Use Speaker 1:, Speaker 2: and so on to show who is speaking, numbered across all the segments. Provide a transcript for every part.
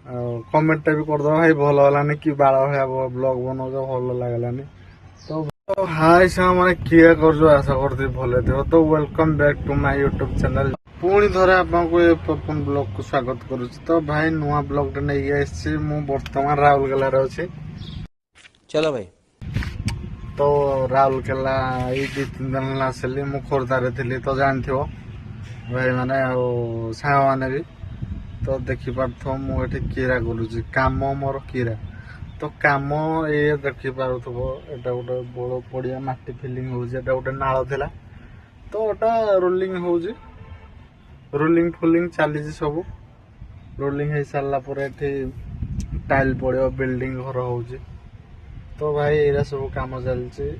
Speaker 1: Comment भी करदे भाई भल हलानी कि बाड़ भाया ब्लॉग बनाऊ भल लगलानी। तो हाय सा मैंने किए कर आशा करती भले थे। तो welcome back to my YouTube channel. पुणी थे आपको ब्लॉग को स्वागत करुच्ची। तो भाई नुआ ब्लॉग टे नहीं आसी बर्तमान राउरकेला अच्छी।
Speaker 2: चलो भाई।
Speaker 1: तो राउरकेला ये 2-3 दिन आसली मु खोर्धारे थी तो जानथ भाई मैंने साग मैंने भी तो देखिपार मुझे कीरा करुच्ची काम मोर कीरा। तो काम ये देखिपारुव एटा गोटे बड़ पड़िया माटी फिलिंग होटा गोटे नाल थिला। तो ओटा रोलिंग हो रोलिंग फुलिंग चली सब रोलिंग हो सारा टाइल पड़ो बिल्डिंग घर हो। तो भाई ये सब काम चलती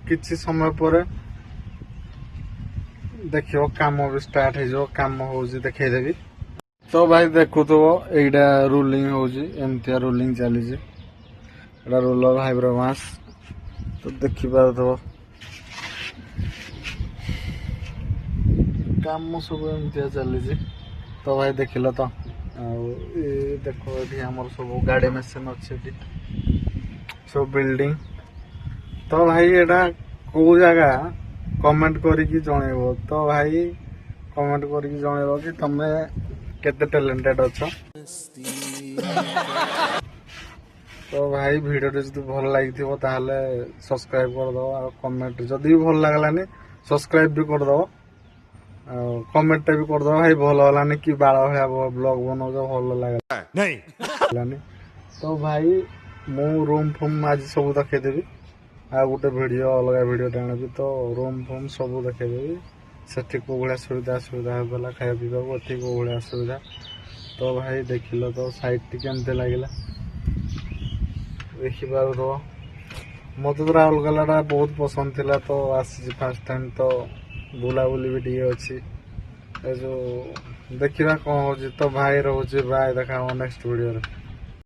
Speaker 1: कि समय पर देखियो काम भी स्टार्ट हो काम हो देखदेवी। तो भाई देखु तो एटा रोलिंग होमती रोलिंग चली रोलर हाइब्रो मास। तो देखिपार काम सब एमती चली। तो भाई देखिल तो देख ये आम सब गाड़ी मेसीन अच्छे सब बिल्डिंग। तो भाई एटा को जगह कमेंट करिकी जनइब। तो भाई कमेंट करिकी जनइब कि तमे केते टैलेंटेड अच्छा। तो भाई वीडियो जो भल लगी ताहले सब्सक्राइब करदो। कमेंट जदि भी भल लगलानी सब्सक्राइब भी करदो। कमेंट भी करदो भाई भल हलानी कि बाड़ भाया ब्लॉग बनाऊ भल लगलानी। तो भाई मु रूम फूम आज सब देखदेवी आ गोटे वीडियो अलग वीडियो टाणी। तो रूम फूम सब देखदेवी से कौ भाया सुविधा सुविधा होगा खाया पीवा एति कौ भाया सुविधा। तो भाई देखिल तो साइड टी केमती लगे देखिपार। तो मत तो राउरकेला बहुत पसंद थिला। तो आसी फास्ट टाइम तो बुलाबुली भी टे अच्छी जो देखा कौन हो। तो भाई रोचे बाय देखा नेक्स्ट वीडियो।